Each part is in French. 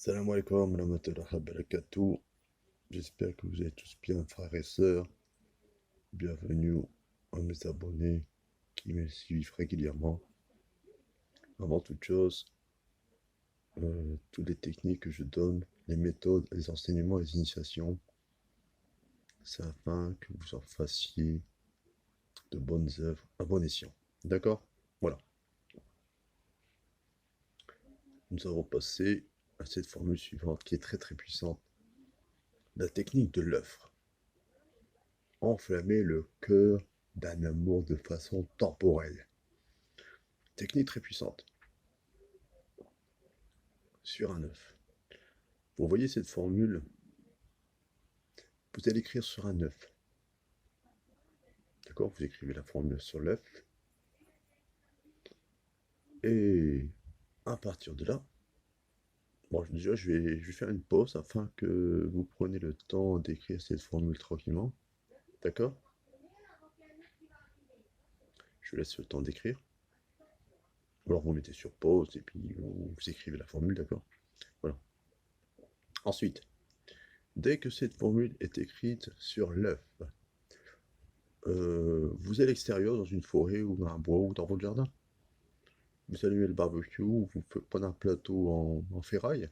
Salam alaikum, rahmatullahi wa barakatuh. J'espère que vous êtes tous bien, frères et sœurs. Bienvenue à mes abonnés qui me suivent régulièrement. Avant toute chose, toutes les techniques que je donne, les méthodes, les enseignements, les initiations, c'est afin que vous en fassiez de bonnes œuvres à bon escient. D'accord? Voilà. Nous avons passé à cette formule suivante qui est très très puissante. La technique de l'œuf. Enflammer le cœur d'un amour de façon temporelle. Technique très puissante. Sur un œuf. Vous voyez cette formule? Vous allez écrire sur un œuf. D'accord? Vous écrivez la formule sur l'œuf. Et à partir de là, bon, déjà, je vais faire une pause afin que vous preniez le temps d'écrire cette formule tranquillement. D'accord? Je vous laisse le temps d'écrire. Ou alors vous mettez sur pause et puis vous écrivez la formule, d'accord? Voilà. Ensuite, dès que cette formule est écrite sur l'œuf, vous êtes à l'extérieur, dans une forêt ou dans un bois ou dans votre jardin. Vous allumez le barbecue, vous prenez un plateau en ferraille,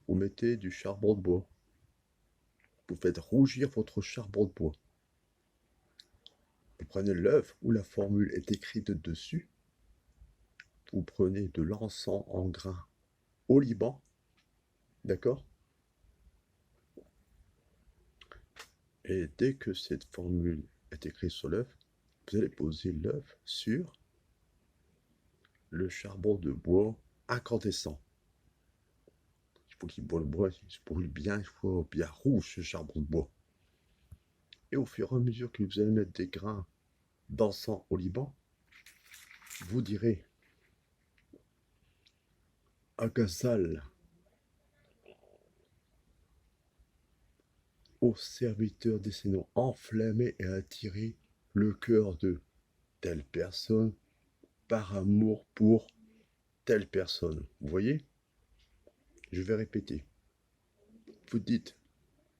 vous mettez du charbon de bois. Vous faites rougir votre charbon de bois. Vous prenez l'œuf où la formule est écrite dessus. Vous prenez de l'encens en grains au Liban. D'accord? Et dès que cette formule est écrite sur l'œuf, vous allez poser l'œuf sur le charbon de bois incandescent. Il faut qu'il brûle le bois, il se brûle bien, il faut bien rouge ce charbon de bois. Et au fur et à mesure que vous allez mettre des grains d'encens au Liban, vous direz Agazal au serviteur des Seigneurs, enflammer et attirer le cœur de telle personne par amour pour telle personne. Vous voyez? Je vais répéter. Vous dites,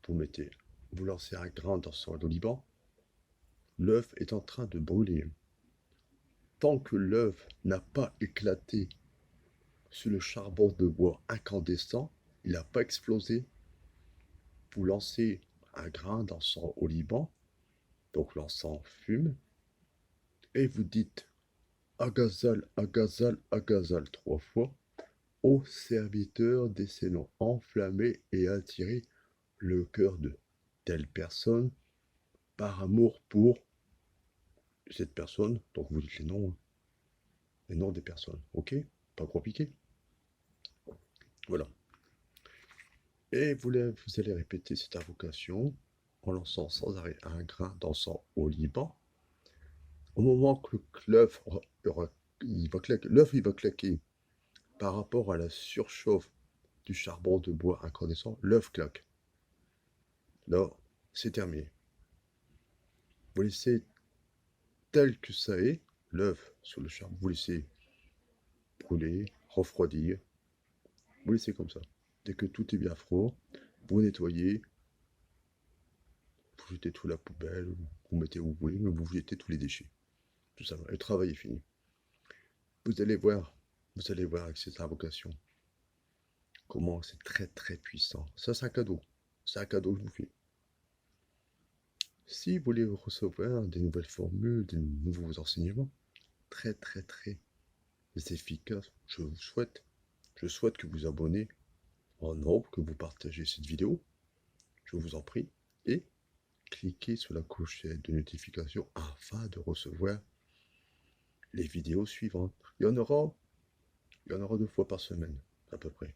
vous lancez un grain d'encens au Liban, l'œuf est en train de brûler. Tant que l'œuf n'a pas éclaté sur le charbon de bois incandescent, il n'a pas explosé, vous lancez un grain d'encens au Liban, donc l'encens fume, et vous dites Agazal, Agazal, Agazal 3 fois, ô serviteur des noms, enflammer et attirer le cœur de telle personne par amour pour cette personne. Donc vous dites les noms des personnes, ok? Pas compliqué. Voilà. Et vous allez répéter cette invocation en lançant sans arrêt un grain d'encens au Liban. Au moment que l'œuf il va claquer par rapport à la surchauffe du charbon de bois incandescent, l'œuf claque. Là, c'est terminé. Vous laissez tel que ça est, l'œuf sur le charbon, vous laissez brûler, refroidir. Vous laissez comme ça. Dès que tout est bien froid, vous nettoyez, vous jetez tout à la poubelle, vous mettez où vous voulez, mais vous jetez tous les déchets. Tout ça, le travail est fini. Vous allez voir avec cette invocation comment c'est très très puissant. Ça, c'est un cadeau. C'est un cadeau que je vous fais. Si vous voulez recevoir des nouvelles formules, des nouveaux enseignements, très très très efficaces, je souhaite que vous abonnez en nombre, que vous partagez cette vidéo, je vous en prie, et cliquez sur la clochette de notification afin de recevoir les vidéos suivantes. Il y en aura 2 fois par semaine, à peu près.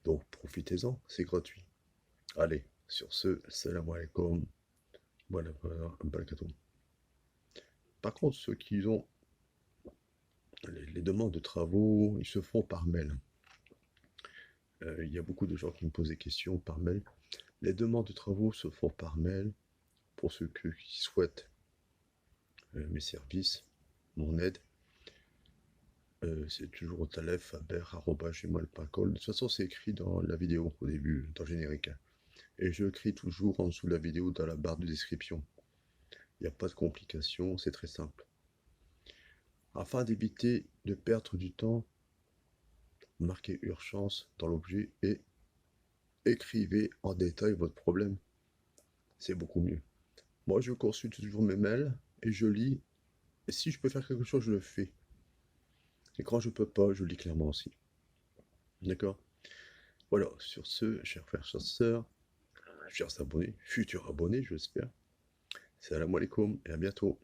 Donc profitez-en, c'est gratuit. Allez, sur ce, salam alaikum, voilà, barakatuh. Par contre, ceux qui ont les demandes de travaux, ils se font par mail. Il y a beaucoup de gens qui me posent des questions par mail. Les demandes de travaux se font par mail pour ceux qui souhaitent mes services, mon aide. C'est toujours taleffaber@gmail.com. De toute façon, c'est écrit dans la vidéo au début, dans le générique, hein. Et je écris toujours en dessous de la vidéo dans la barre de description. Il n'y a pas de complications, c'est très simple. Afin d'éviter de perdre du temps, marquez urgence dans l'objet et écrivez en détail votre problème. C'est beaucoup mieux. Moi, je consulte toujours mes mails et je lis. Et si je peux faire quelque chose, je le fais. Et quand je peux pas, je lis clairement aussi. D'accord? Voilà, sur ce, chers frères, chères sœurs, chers abonnés, futurs abonnés, j'espère. Salam alaikum et à bientôt.